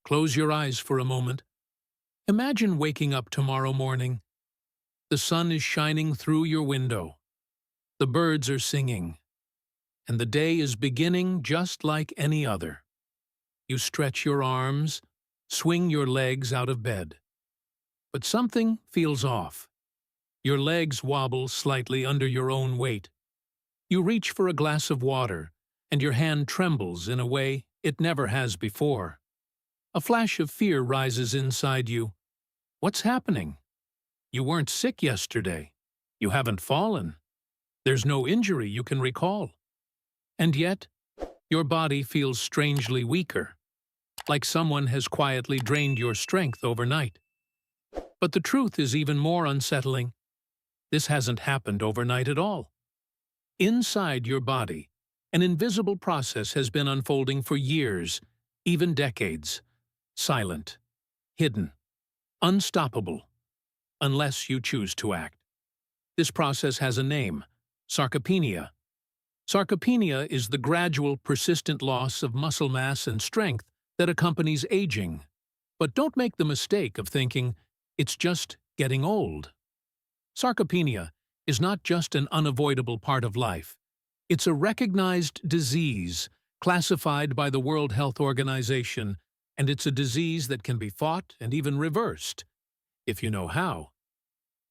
Close your eyes for a moment. Imagine waking up tomorrow morning. The sun is shining through your window. The birds are singing. And the day is beginning just like any other. You stretch your arms, swing your legs out of bed. But something feels off. Your legs wobble slightly under your own weight. You reach for a glass of water, and your hand trembles in a way it never has before. A flash of fear rises inside you. What's happening? You weren't sick yesterday. You haven't fallen. There's no injury you can recall. And yet, your body feels strangely weaker, like someone has quietly drained your strength overnight. But the truth is even more unsettling. This hasn't happened overnight at all. Inside your body, an invisible process has been unfolding for years, even decades. Silent, hidden, unstoppable, unless you choose to act. This process has a name: sarcopenia. Sarcopenia is the gradual, persistent loss of muscle mass and strength that accompanies aging. But don't make the mistake of thinking it's just getting old. Sarcopenia is not just an unavoidable part of life. It's a recognized disease classified by the World Health Organization, and it's a disease that can be fought and even reversed, if you know how.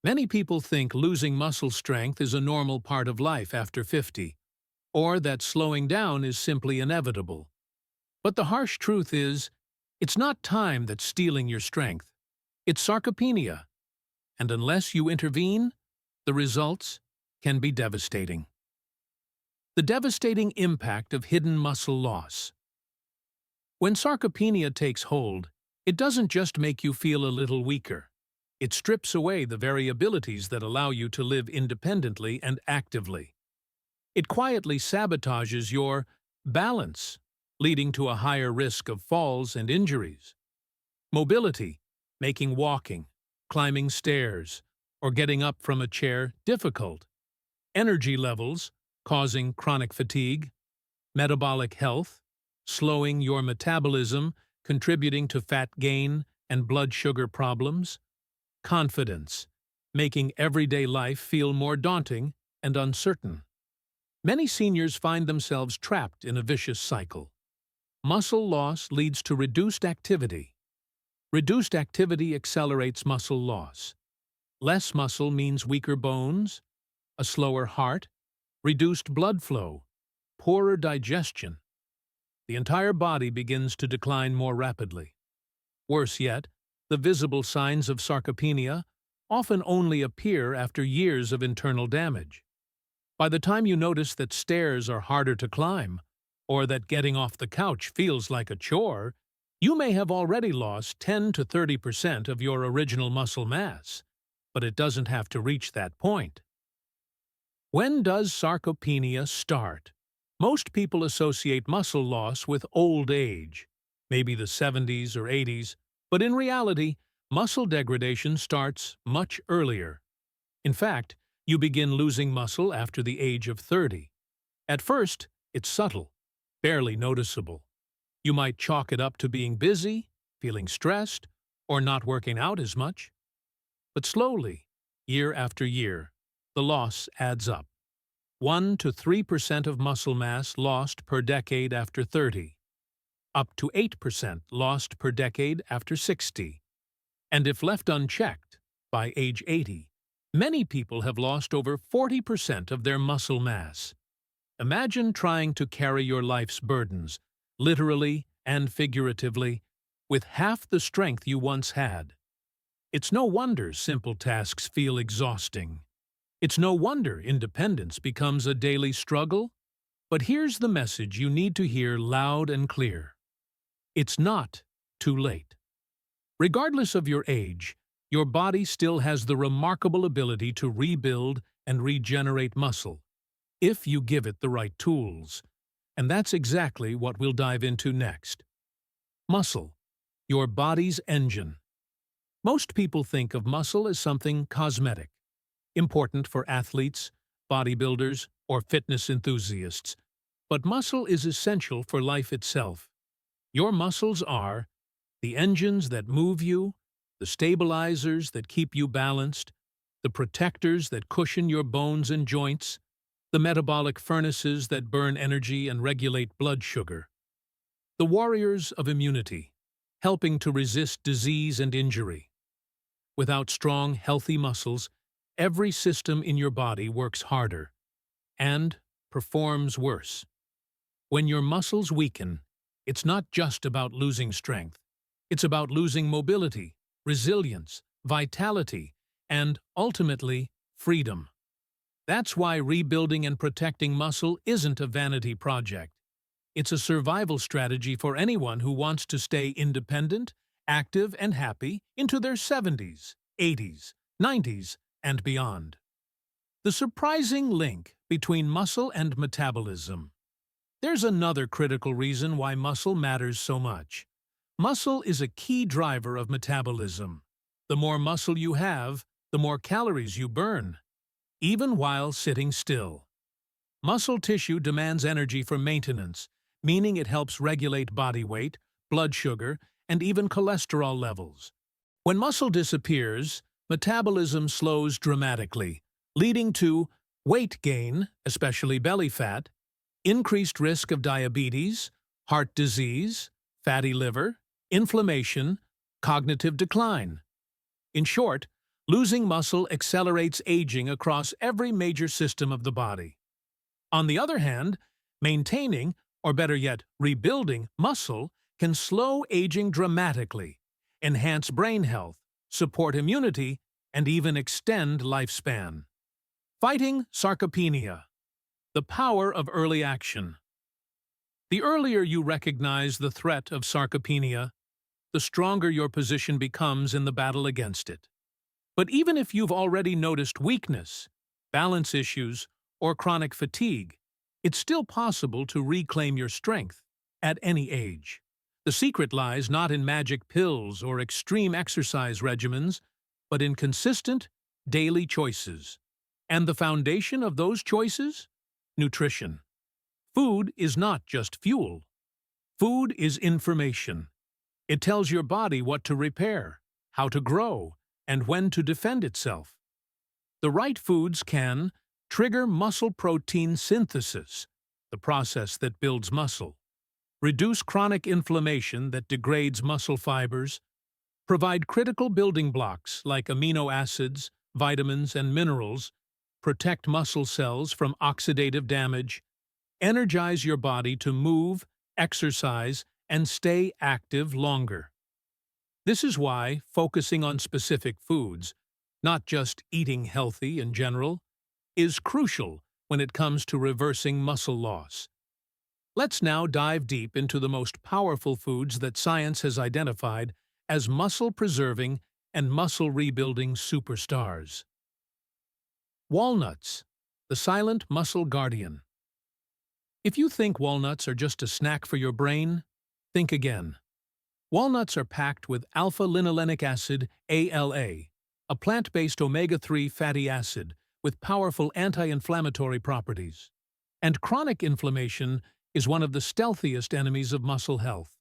Many people think losing muscle strength is a normal part of life after 50, or that slowing down is simply inevitable. But the harsh truth is, it's not time that's stealing your strength. It's sarcopenia, and unless you intervene, the results can be devastating. The devastating impact of hidden muscle loss. When sarcopenia takes hold, it doesn't just make you feel a little weaker. It strips away the very abilities that allow you to live independently and actively. It quietly sabotages your balance, leading to a higher risk of falls and injuries. Mobility, making walking, climbing stairs, or getting up from a chair difficult. Energy levels, causing chronic fatigue. Metabolic health, slowing your metabolism, contributing to fat gain and blood sugar problems. Confidence, making everyday life feel more daunting and uncertain. Many seniors find themselves trapped in a vicious cycle. Muscle loss leads to reduced activity. Reduced activity accelerates muscle loss. Less muscle means weaker bones, a slower heart, reduced blood flow, poorer digestion. The entire body begins to decline more rapidly. Worse yet, the visible signs of sarcopenia often only appear after years of internal damage. By the time you notice that stairs are harder to climb, or that getting off the couch feels like a chore, you may have already lost 10 to 30% of your original muscle mass, but it doesn't have to reach that point. When does sarcopenia start? Most people associate muscle loss with old age, maybe the 70s or 80s, but in reality, muscle degradation starts much earlier. In fact, you begin losing muscle after the age of 30. At first, it's subtle, barely noticeable. You might chalk it up to being busy, feeling stressed, or not working out as much. But slowly, year after year, the loss adds up. 1 to 3% of muscle mass lost per decade after 30, up to 8% lost per decade after 60. And if left unchecked, by age 80, many people have lost over 40% of their muscle mass. Imagine trying to carry your life's burdens, literally and figuratively, with half the strength you once had. It's no wonder simple tasks feel exhausting. It's no wonder independence becomes a daily struggle. But here's the message you need to hear loud and clear. It's not too late. Regardless of your age, your body still has the remarkable ability to rebuild and regenerate muscle, if you give it the right tools. And that's exactly what we'll dive into next. Muscle, your body's engine. Most people think of muscle as something cosmetic, important for athletes, bodybuilders, or fitness enthusiasts. But muscle is essential for life itself. Your muscles are The engines that move you, the stabilizers that keep you balanced, the protectors that cushion your bones and joints, the metabolic furnaces that burn energy and regulate blood sugar. The warriors of immunity, helping to resist disease and injury. Without strong, healthy muscles, every system in your body works harder and performs worse. When your muscles weaken, it's not just about losing strength. It's about losing mobility, resilience, vitality, and, ultimately, freedom. That's why rebuilding and protecting muscle isn't a vanity project. It's a survival strategy for anyone who wants to stay independent, active, and happy into their 70s, 80s, 90s, and beyond. The surprising link between muscle and metabolism. There's another critical reason why muscle matters so much. Muscle is a key driver of metabolism. The more muscle you have, the more calories you burn, even while sitting still. Muscle tissue demands energy for maintenance, meaning it helps regulate body weight, blood sugar, and even cholesterol levels. When muscle disappears, metabolism slows dramatically, leading to weight gain, especially belly fat, increased risk of diabetes, heart disease, fatty liver, inflammation, cognitive decline. In short, losing muscle accelerates aging across every major system of the body. On the other hand, maintaining, or better yet, rebuilding muscle can slow aging dramatically, enhance brain health, support immunity, and even extend lifespan. Fighting sarcopenia. The power of early action. The earlier you recognize the threat of sarcopenia, the stronger your position becomes in the battle against it. But even if you've already noticed weakness, balance issues, or chronic fatigue, it's still possible to reclaim your strength at any age. The secret lies not in magic pills or extreme exercise regimens, but in consistent, daily choices. And the foundation of those choices? Nutrition. Food is not just fuel. Food is information. It tells your body what to repair, how to grow, and when to defend itself. The right foods can trigger muscle protein synthesis, the process that builds muscle, reduce chronic inflammation that degrades muscle fibers, provide critical building blocks like amino acids, vitamins, and minerals, protect muscle cells from oxidative damage, energize your body to move, exercise, and stay active longer. This is why focusing on specific foods, not just eating healthy in general, is crucial when it comes to reversing muscle loss. Let's now dive deep into the most powerful foods that science has identified as muscle-preserving and muscle-rebuilding superstars. Walnuts, the silent muscle guardian. If you think walnuts are just a snack for your brain, think again. Walnuts are packed with alpha-linolenic acid, ALA, a plant-based omega-3 fatty acid with powerful anti-inflammatory properties. And chronic inflammation is one of the stealthiest enemies of muscle health.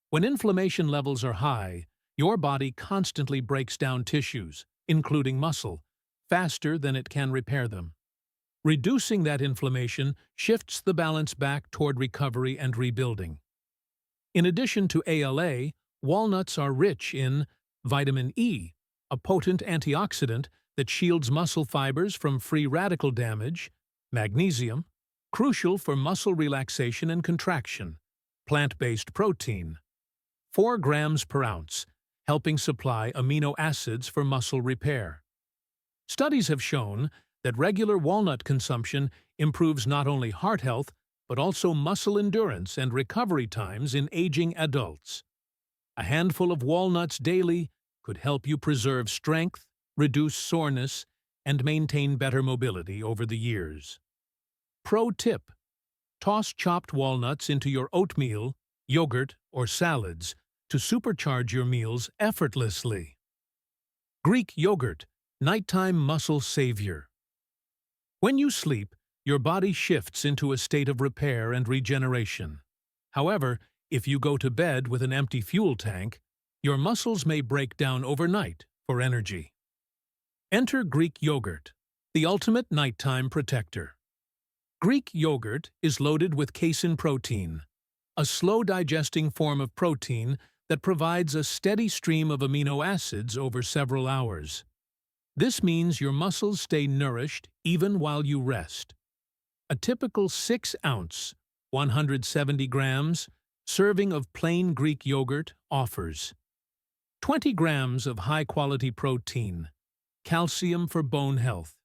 When inflammation levels are high, your body constantly breaks down tissues, including muscle, faster than it can repair them. Reducing that inflammation shifts the balance back toward recovery and rebuilding. In addition to ALA, walnuts are rich in vitamin E, a potent antioxidant that shields muscle fibers from free radical damage, magnesium, crucial for muscle relaxation and contraction, plant-based protein, 4 grams per ounce, helping supply amino acids for muscle repair. Studies have shown that regular walnut consumption improves not only heart health, but also muscle endurance and recovery times in aging adults. A handful of walnuts daily could help you preserve strength, reduce soreness, and maintain better mobility over the years. Pro tip: toss chopped walnuts into your oatmeal, yogurt, or salads to supercharge your meals effortlessly. Greek yogurt, nighttime muscle savior. When you sleep, your body shifts into a state of repair and regeneration. However, if you go to bed with an empty fuel tank, Your muscles may break down overnight for energy. Enter Greek yogurt, the ultimate nighttime protector. Greek yogurt is loaded with casein protein, a slow-digesting form of protein that provides a steady stream of amino acids over several hours. This means your muscles stay nourished even while you rest. A typical 6-ounce, 170 grams, serving of plain Greek yogurt offers 20 grams of high-quality protein, calcium for bone health,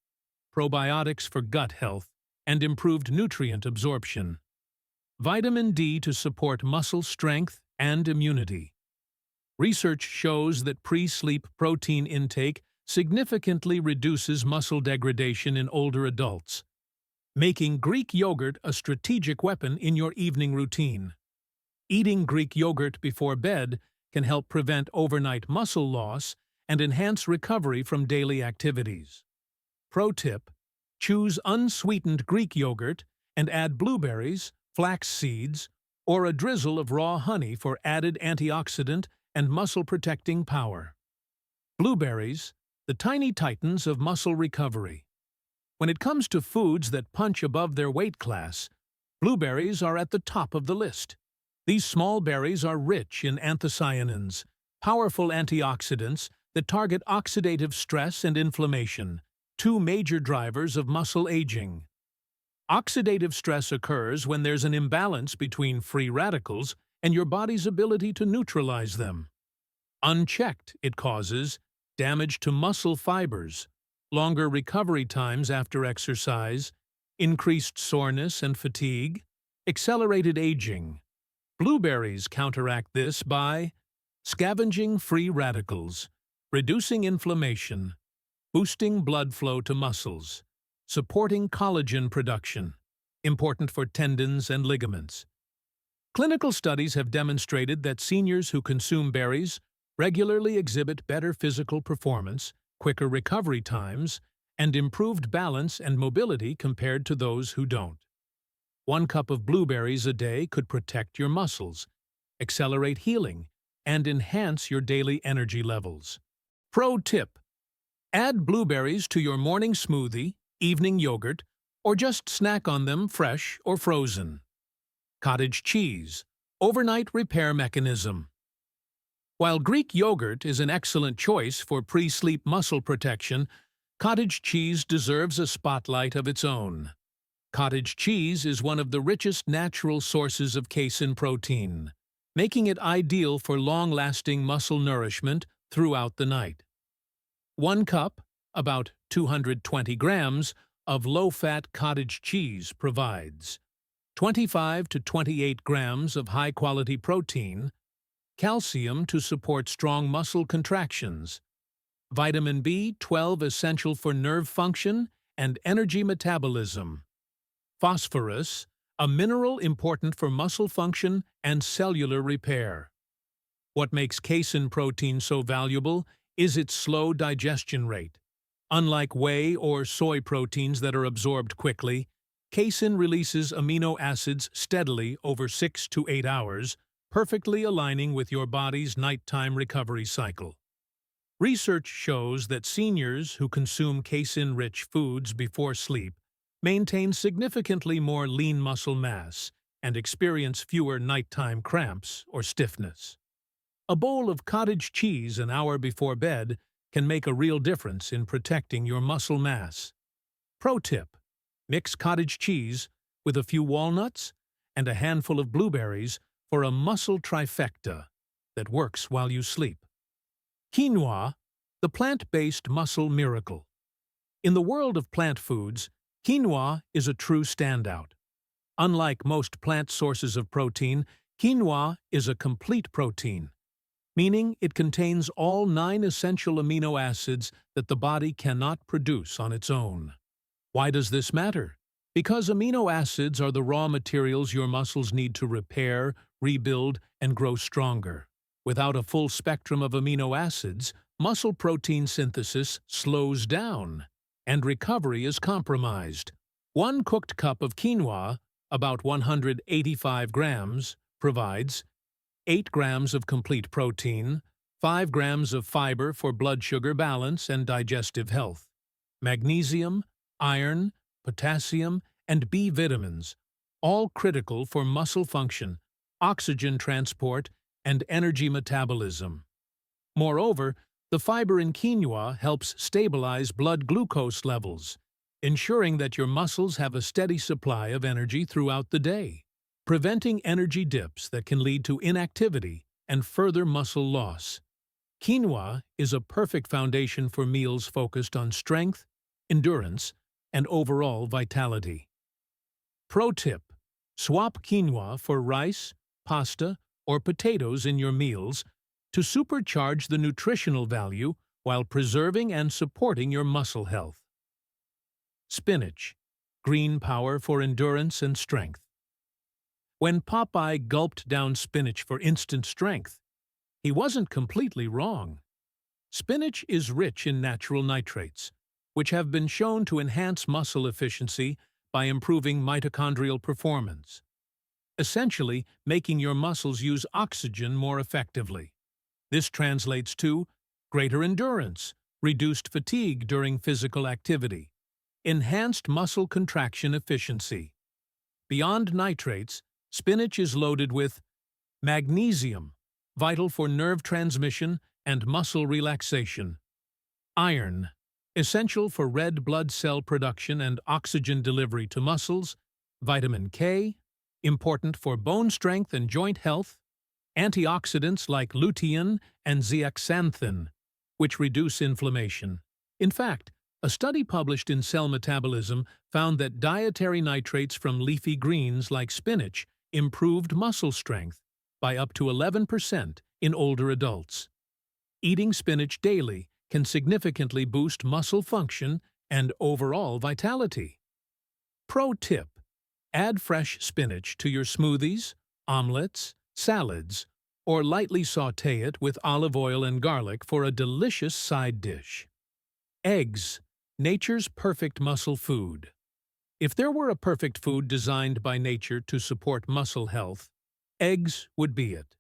probiotics for gut health, and improved nutrient absorption, vitamin D to support muscle strength and immunity. Research shows that pre-sleep protein intake significantly reduces muscle degradation in older adults, making Greek yogurt a strategic weapon in your evening routine. Eating Greek yogurt before bed can help prevent overnight muscle loss and enhance recovery from daily activities. Pro tip: choose unsweetened Greek yogurt and add blueberries, flax seeds, or a drizzle of raw honey for added antioxidant and muscle-protecting power. Blueberries, the tiny titans of muscle recovery. When it comes to foods that punch above their weight class, blueberries are at the top of the list. These small berries are rich in anthocyanins, powerful antioxidants that target oxidative stress and inflammation, two major drivers of muscle aging. Oxidative stress occurs when there's an imbalance between free radicals and your body's ability to neutralize them. Unchecked, it causes damage to muscle fibers, longer recovery times after exercise, increased soreness and fatigue, accelerated aging. Blueberries counteract this by scavenging free radicals, reducing inflammation, boosting blood flow to muscles, supporting collagen production, important for tendons and ligaments. Clinical studies have demonstrated that seniors who consume berries regularly exhibit better physical performance, quicker recovery times, and improved balance and mobility compared to those who don't. 1 cup of blueberries a day could protect your muscles, accelerate healing, and enhance your daily energy levels. Pro tip: add blueberries to your morning smoothie, evening yogurt, or just snack on them fresh or frozen. Cottage cheese, overnight repair mechanism. While Greek yogurt is an excellent choice for pre-sleep muscle protection, cottage cheese deserves a spotlight of its own. Cottage cheese is one of the richest natural sources of casein protein, making it ideal for long-lasting muscle nourishment throughout the night. 1 cup, about 220 grams, of low-fat cottage cheese provides 25 to 28 grams of high-quality protein, calcium to support strong muscle contractions, vitamin B12 essential for nerve function and energy metabolism, phosphorus, a mineral important for muscle function and cellular repair. What makes casein protein so valuable is its slow digestion rate. Unlike whey or soy proteins that are absorbed quickly, casein releases amino acids steadily over 6 to 8 hours, perfectly aligning with your body's nighttime recovery cycle. Research shows that seniors who consume casein-rich foods before sleep maintain significantly more lean muscle mass and experience fewer nighttime cramps or stiffness. A bowl of cottage cheese an hour before bed can make a real difference in protecting your muscle mass. Pro tip: mix cottage cheese with a few walnuts and a handful of blueberries for a muscle trifecta that works while you sleep. Quinoa, the plant-based muscle miracle. In the world of plant foods, quinoa is a true standout. Unlike most plant sources of protein, quinoa is a complete protein, meaning it contains all 9 essential amino acids that the body cannot produce on its own. Why does this matter? Because amino acids are the raw materials your muscles need to repair, rebuild, and grow stronger. Without a full spectrum of amino acids, muscle protein synthesis slows down, and recovery is compromised. 1 cooked cup of quinoa, about 185 grams, provides 8 grams of complete protein, 5 grams of fiber for blood sugar balance and digestive health, magnesium, iron, potassium, and B vitamins, all critical for muscle function, oxygen transport, and energy metabolism. Moreover, the fiber in quinoa helps stabilize blood glucose levels, ensuring that your muscles have a steady supply of energy throughout the day, preventing energy dips that can lead to inactivity and further muscle loss. Quinoa is a perfect foundation for meals focused on strength, endurance, and overall vitality. Pro tip: swap quinoa for rice, pasta, or potatoes in your meals to supercharge the nutritional value while preserving and supporting your muscle health. Spinach, green power for endurance and strength. When Popeye gulped down spinach for instant strength, he wasn't completely wrong. Spinach is rich in natural nitrates, which have been shown to enhance muscle efficiency by improving mitochondrial performance, essentially making your muscles use oxygen more effectively. This translates to greater endurance, reduced fatigue during physical activity, enhanced muscle contraction efficiency. Beyond nitrates, spinach is loaded with magnesium, vital for nerve transmission and muscle relaxation; iron, essential for red blood cell production and oxygen delivery to muscles; vitamin K, important for bone strength and joint health; antioxidants like lutein and zeaxanthin, which reduce inflammation. In fact, a study published in Cell Metabolism found that dietary nitrates from leafy greens like spinach improved muscle strength by up to 11% in older adults. Eating spinach daily can significantly boost muscle function and overall vitality. Pro tip: add fresh spinach to your smoothies, omelets, salads, or lightly sauté it with olive oil and garlic for a delicious side dish. Eggs, nature's perfect muscle food. If there were a perfect food designed by nature to support muscle health, eggs would be it.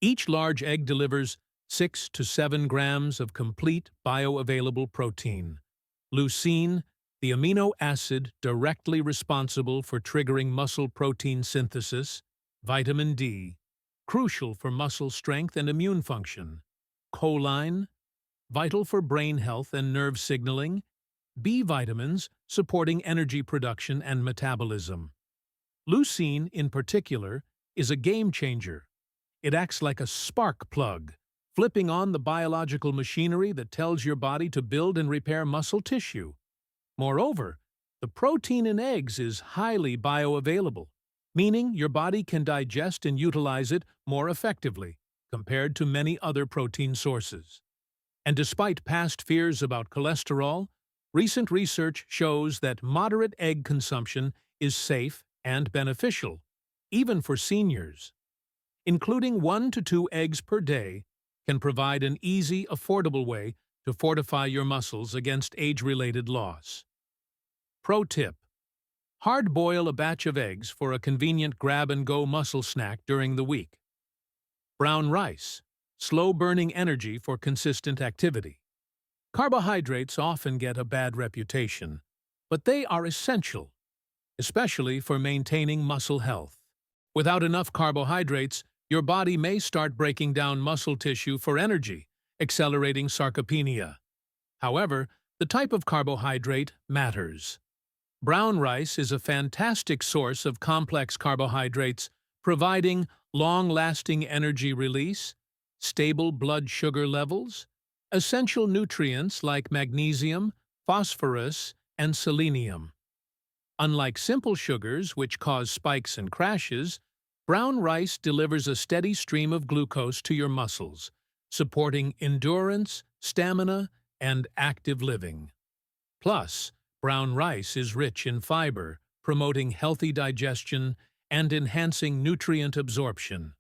Each large egg delivers 6 to 7 grams of complete bioavailable protein, leucine, the amino acid directly responsible for triggering muscle protein synthesis; vitamin D, crucial for muscle strength and immune function; choline, vital for brain health and nerve signaling; B vitamins, supporting energy production and metabolism. Leucine, in particular, is a game changer. It acts like a spark plug, flipping on the biological machinery that tells your body to build and repair muscle tissue. Moreover, the protein in eggs is highly bioavailable, meaning your body can digest and utilize it more effectively compared to many other protein sources. And despite past fears about cholesterol, recent research shows that moderate egg consumption is safe and beneficial, even for seniors. Including 1 to 2 eggs per day can provide an easy, affordable way to fortify your muscles against age-related loss. Pro tip: hard-boil a batch of eggs for a convenient grab-and-go muscle snack during the week. Brown rice, slow-burning energy for consistent activity. Carbohydrates often get a bad reputation, but they are essential, especially for maintaining muscle health. Without enough carbohydrates, your body may start breaking down muscle tissue for energy, accelerating sarcopenia. However, the type of carbohydrate matters. Brown rice is a fantastic source of complex carbohydrates, providing long-lasting energy release, stable blood sugar levels, essential nutrients like magnesium, phosphorus, and selenium. Unlike simple sugars, which cause spikes and crashes, brown rice delivers a steady stream of glucose to your muscles, supporting endurance, stamina, and active living. Plus, brown rice is rich in fiber, promoting healthy digestion and enhancing nutrient absorption,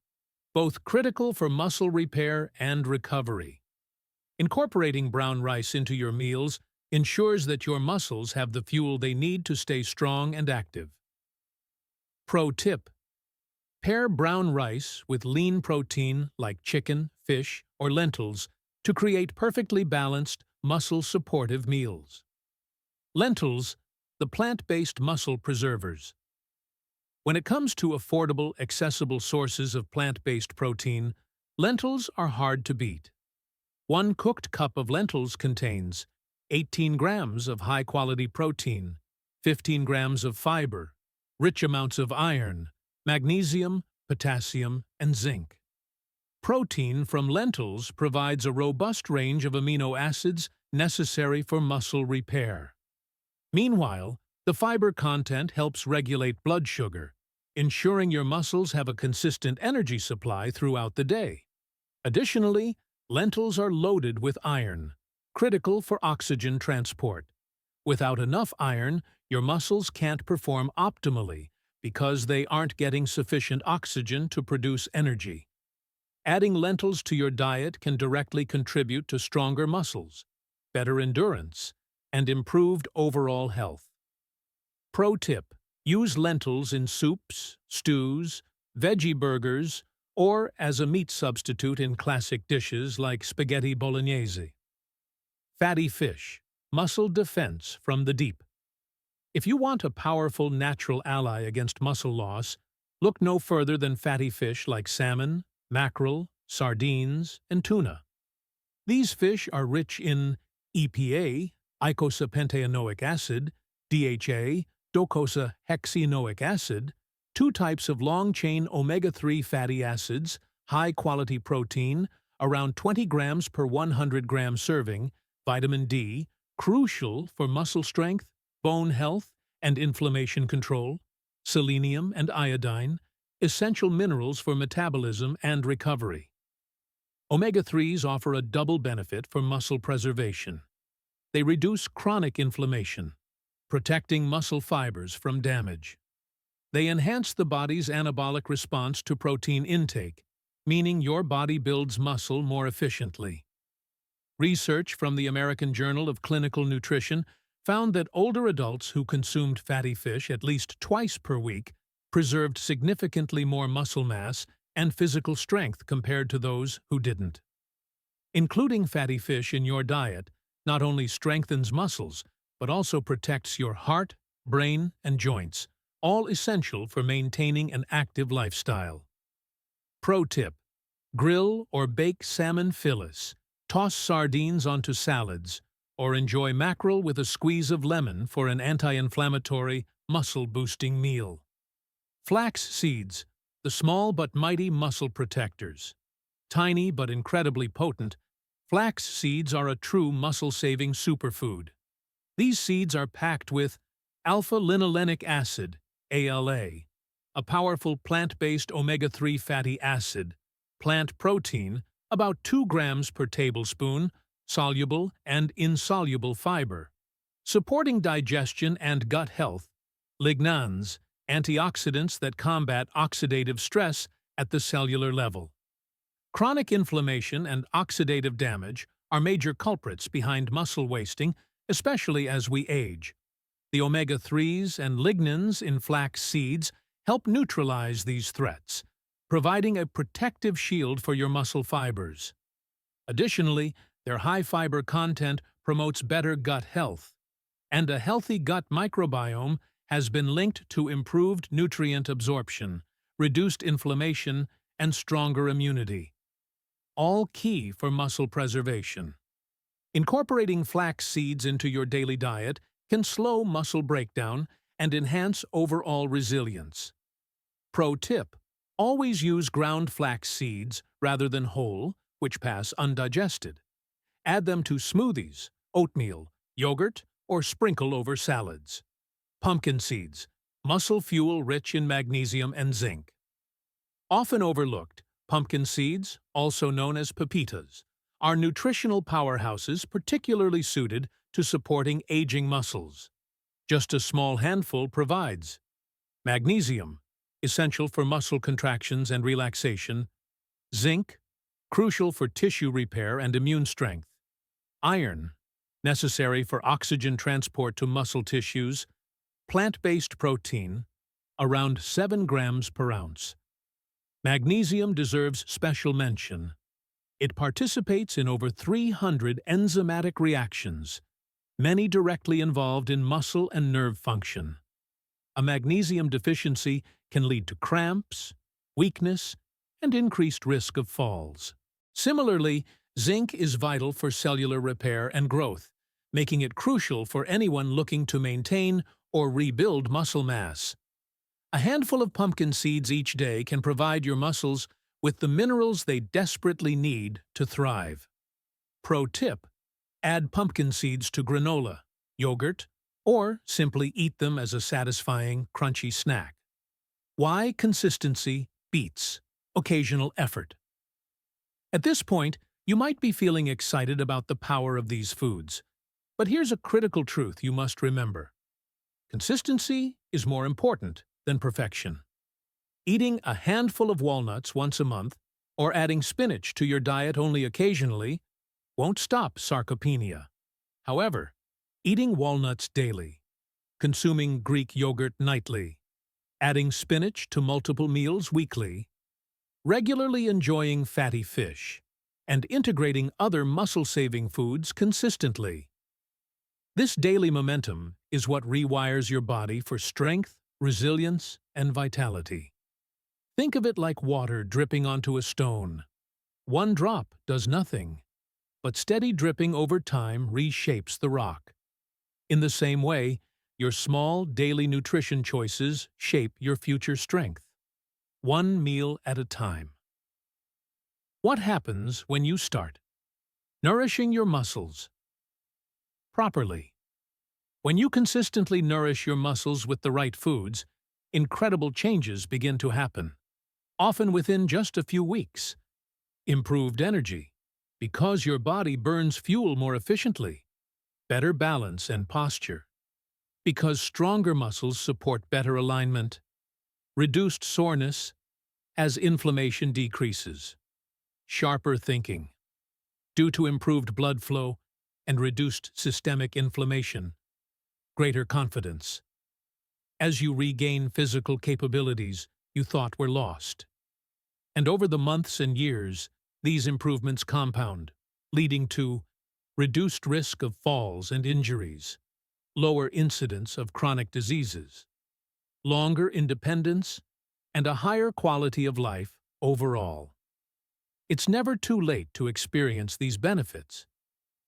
both critical for muscle repair and recovery. Incorporating brown rice into your meals ensures that your muscles have the fuel they need to stay strong and active. Pro tip: Pair brown rice with lean protein like chicken, fish, or lentils to create perfectly balanced, muscle-supportive meals. Lentils, the plant-based muscle preservers. When it comes to affordable, accessible sources of plant-based protein, lentils are hard to beat. One cooked cup of lentils contains 18 grams of high-quality protein, 15 grams of fiber, rich amounts of iron, magnesium, potassium, and zinc. Protein from lentils provides a robust range of amino acids necessary for muscle repair. Meanwhile, the fiber content helps regulate blood sugar, ensuring your muscles have a consistent energy supply throughout the day. Additionally, lentils are loaded with iron, critical for oxygen transport. Without enough iron, your muscles can't perform optimally because they aren't getting sufficient oxygen to produce energy. Adding lentils to your diet can directly contribute to stronger muscles, better endurance, and improved overall health. Pro tip: use lentils in soups, stews, veggie burgers, or as a meat substitute in classic dishes like spaghetti bolognese. Fatty fish, muscle defense from the deep. If you want a powerful natural ally against muscle loss, look no further than fatty fish like salmon, mackerel, sardines, and tuna. These fish are rich in EPA, eicosapentaenoic acid, DHA, docosahexaenoic acid, two types of long-chain omega-3 fatty acids, high-quality protein, around 20 grams per 100 gram serving, vitamin D, crucial for muscle strength, bone health, and inflammation control, selenium and iodine, essential minerals for metabolism and recovery. Omega-3s offer a double benefit for muscle preservation. They reduce chronic inflammation, protecting muscle fibers from damage. They enhance the body's anabolic response to protein intake, meaning your body builds muscle more efficiently. Research from the American Journal of Clinical Nutrition found that older adults who consumed fatty fish at least twice per week preserved significantly more muscle mass and physical strength compared to those who didn't. Including fatty fish in your diet not only strengthens muscles, but also protects your heart, brain, and joints, all essential for maintaining an active lifestyle. Pro tip: grill or bake salmon fillets, toss sardines onto salads, or enjoy mackerel with a squeeze of lemon for an anti-inflammatory, muscle-boosting meal. Flax seeds, the small but mighty muscle protectors. Tiny but incredibly potent, flax seeds are a true muscle-saving superfood. These seeds are packed with alpha-linolenic acid, ALA, a powerful plant-based omega-3 fatty acid, plant protein, about 2 grams per tablespoon, soluble and insoluble fiber, supporting digestion and gut health, lignans, antioxidants that combat oxidative stress at the cellular level. Chronic inflammation and oxidative damage are major culprits behind muscle wasting, especially as we age. The omega-3s and lignans in flax seeds help neutralize these threats, providing a protective shield for your muscle fibers. Additionally, their high-fiber content promotes better gut health, and a healthy gut microbiome has been linked to improved nutrient absorption, reduced inflammation, and stronger immunity. All key for muscle preservation. Incorporating flax seeds into your daily diet can slow muscle breakdown and enhance overall resilience. Pro tip: always use ground flax seeds rather than whole, which pass undigested. Add them to smoothies, oatmeal, yogurt, or sprinkle over salads. Pumpkin seeds, muscle fuel rich in magnesium and zinc. Often overlooked, pumpkin seeds, also known as pepitas, are nutritional powerhouses particularly suited to supporting aging muscles. Just a small handful provides magnesium, essential for muscle contractions and relaxation; zinc, crucial for tissue repair and immune strength; iron, necessary for oxygen transport to muscle tissues; plant-based protein, around 7 grams per ounce, Magnesium deserves special mention. It participates in over 300 enzymatic reactions, many directly involved in muscle and nerve function. A magnesium deficiency can lead to cramps, weakness, and increased risk of falls. Similarly, zinc is vital for cellular repair and growth, making it crucial for anyone looking to maintain or rebuild muscle mass. A handful of pumpkin seeds each day can provide your muscles with the minerals they desperately need to thrive. Pro tip: add pumpkin seeds to granola, yogurt, or simply eat them as a satisfying, crunchy snack. Why consistency beats occasional effort? At this point, you might be feeling excited about the power of these foods. But here's a critical truth you must remember. Consistency is more important than perfection. Eating a handful of walnuts once a month or adding spinach to your diet only occasionally won't stop sarcopenia. However, eating walnuts daily, consuming Greek yogurt nightly, adding spinach to multiple meals weekly, regularly enjoying fatty fish, and integrating other muscle-saving foods consistently. This daily momentum is what rewires your body for strength, resilience, and vitality. Think of it like water dripping onto a stone. One drop does nothing, but steady dripping over time reshapes the rock. In the same way, your small daily nutrition choices shape your future strength. One meal at a time. What happens when you start nourishing your muscles properly? When you consistently nourish your muscles with the right foods, incredible changes begin to happen, often within just a few weeks. Improved energy, because your body burns fuel more efficiently. Better balance and posture, because stronger muscles support better alignment. Reduced soreness, as inflammation decreases. Sharper thinking, due to improved blood flow and reduced systemic inflammation. Greater confidence, as you regain physical capabilities you thought were lost. And over the months and years, these improvements compound, leading to reduced risk of falls and injuries, lower incidence of chronic diseases, longer independence, and a higher quality of life overall. It's never too late to experience these benefits.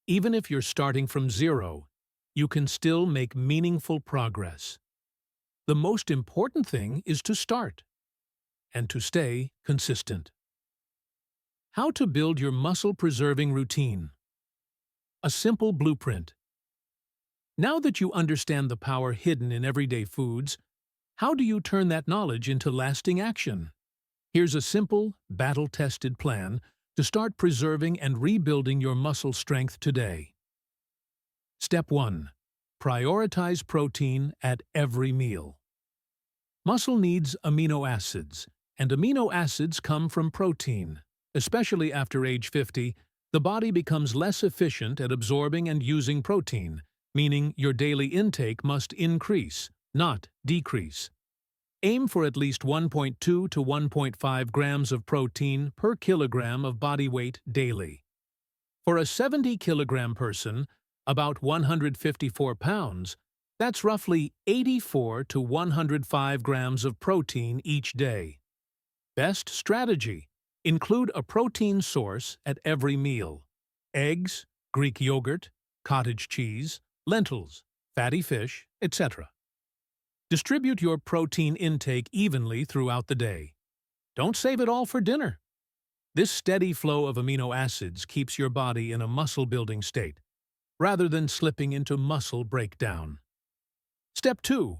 Even if you're starting from zero, you can still make meaningful progress. The most important thing is to start and to stay consistent. How to build your muscle-preserving routine. A simple blueprint. Now that you understand the power hidden in everyday foods, how do you turn that knowledge into lasting action? Here's a simple, battle-tested plan to start preserving and rebuilding your muscle strength today. Step 1. Prioritize protein at every meal. Muscle needs amino acids, and amino acids come from protein. Especially after age 50, the body becomes less efficient at absorbing and using protein, meaning your daily intake must increase, not decrease. Aim for at least 1.2 to 1.5 grams of protein per kilogram of body weight daily. For a 70-kilogram person, about 154 pounds, that's roughly 84 to 105 grams of protein each day. Best strategy: include a protein source at every meal. Eggs, Greek yogurt, cottage cheese, lentils, fatty fish, etc. Distribute your protein intake evenly throughout the day. Don't save it all for dinner. This steady flow of amino acids keeps your body in a muscle-building state, rather than slipping into muscle breakdown. Step 2.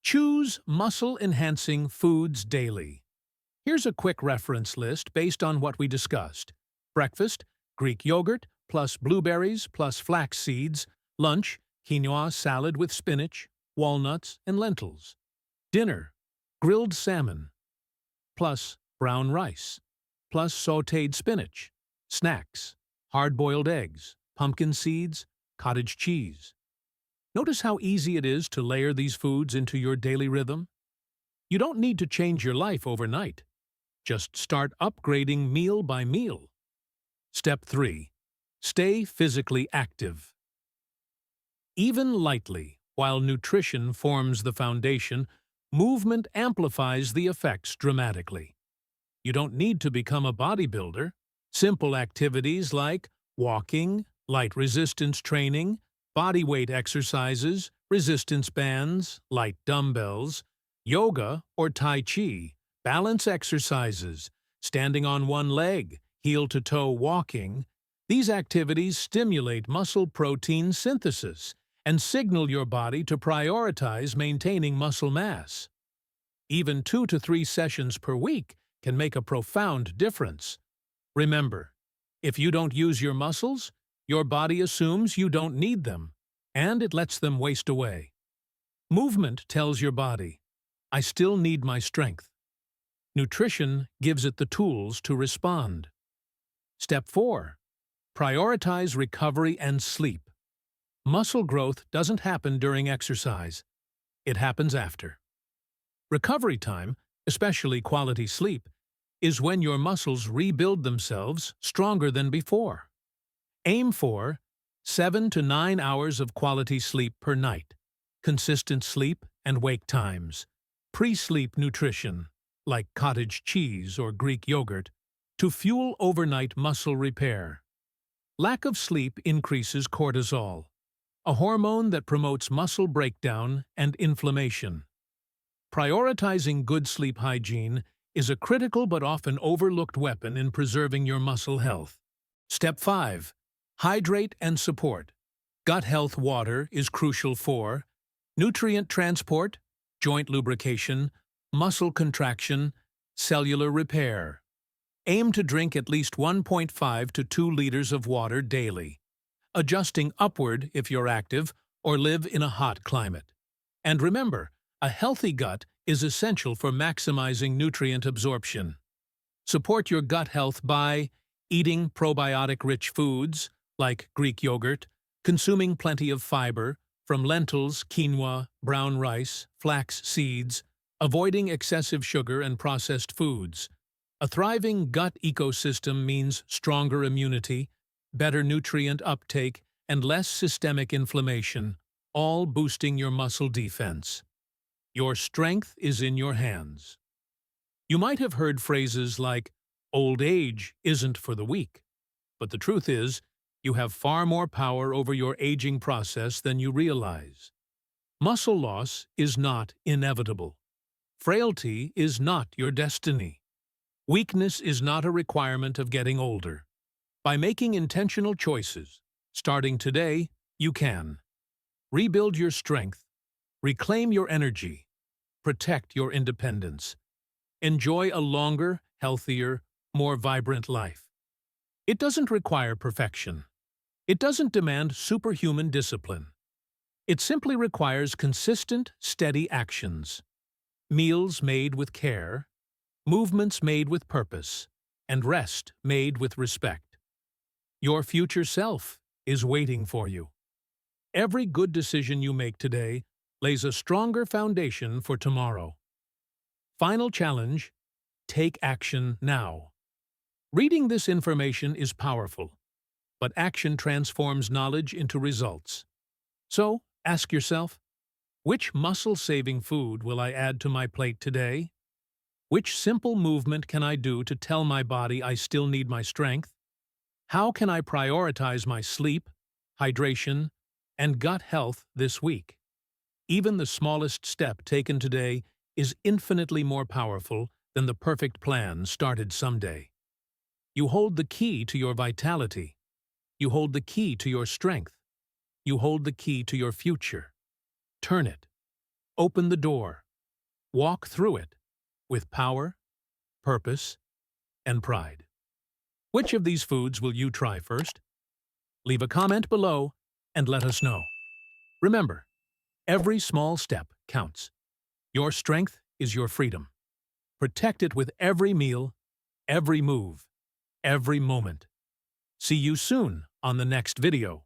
Choose muscle-enhancing foods daily. Here's a quick reference list based on what we discussed. Breakfast, Greek yogurt plus blueberries plus flax seeds. Lunch, quinoa salad with spinach, walnuts, and lentils. Dinner, grilled salmon, plus brown rice, plus sautéed spinach. Snacks, hard-boiled eggs, pumpkin seeds, cottage cheese. Notice how easy it is to layer these foods into your daily rhythm? You don't need to change your life overnight. Just start upgrading meal by meal. Step 3. Stay physically active. Even lightly, while nutrition forms the foundation, movement amplifies the effects dramatically. You don't need to become a bodybuilder. Simple activities like walking, light resistance training, body weight exercises, resistance bands, light dumbbells, yoga or tai chi, balance exercises, standing on one leg, heel-to-toe walking. These activities stimulate muscle protein synthesis and signal your body to prioritize maintaining muscle mass. Even 2 to 3 sessions per week can make a profound difference. Remember, if you don't use your muscles, your body assumes you don't need them, and it lets them waste away. Movement tells your body, I still need my strength. Nutrition gives it the tools to respond. Step 4. Prioritize recovery and sleep. Muscle growth doesn't happen during exercise. It happens after. Recovery time, especially quality sleep, is when your muscles rebuild themselves stronger than before. Aim for 7 to 9 hours of quality sleep per night, consistent sleep and wake times, pre-sleep nutrition, like cottage cheese or Greek yogurt, to fuel overnight muscle repair. Lack of sleep increases cortisol, a hormone that promotes muscle breakdown and inflammation. Prioritizing good sleep hygiene is a critical but often overlooked weapon in preserving your muscle health. Step 5. Hydrate and support. Gut health water is crucial for nutrient transport, joint lubrication, muscle contraction, cellular repair. Aim to drink at least 1.5 to 2 liters of water daily, adjusting upward if you're active or live in a hot climate. And remember, a healthy gut is essential for maximizing nutrient absorption. Support your gut health by eating probiotic-rich foods, like Greek yogurt, consuming plenty of fiber, from lentils, quinoa, brown rice, flax seeds, avoiding excessive sugar and processed foods. A thriving gut ecosystem means stronger immunity, better nutrient uptake, and less systemic inflammation, all boosting your muscle defense. Your strength is in your hands. You might have heard phrases like, old age isn't for the weak. But the truth is, you have far more power over your aging process than you realize. Muscle loss is not inevitable. Frailty is not your destiny. Weakness is not a requirement of getting older. By making intentional choices, starting today, you can rebuild your strength, reclaim your energy, protect your independence, enjoy a longer, healthier, more vibrant life. It doesn't require perfection. It doesn't demand superhuman discipline. It simply requires consistent, steady actions. Meals made with care, movements made with purpose, and rest made with respect. Your future self is waiting for you. Every good decision you make today lays a stronger foundation for tomorrow. Final challenge: take action now. Reading this information is powerful, but action transforms knowledge into results. So, ask yourself, which muscle-saving food will I add to my plate today? Which simple movement can I do to tell my body I still need my strength? How can I prioritize my sleep, hydration, and gut health this week? Even the smallest step taken today is infinitely more powerful than the perfect plan started someday. You hold the key to your vitality. You hold the key to your strength. You hold the key to your future. Turn it. Open the door. Walk through it with power, purpose, and pride. Which of these foods will you try first? Leave a comment below and let us know. Remember, every small step counts. Your strength is your freedom. Protect it with every meal, every move, every moment. See you soon on the next video.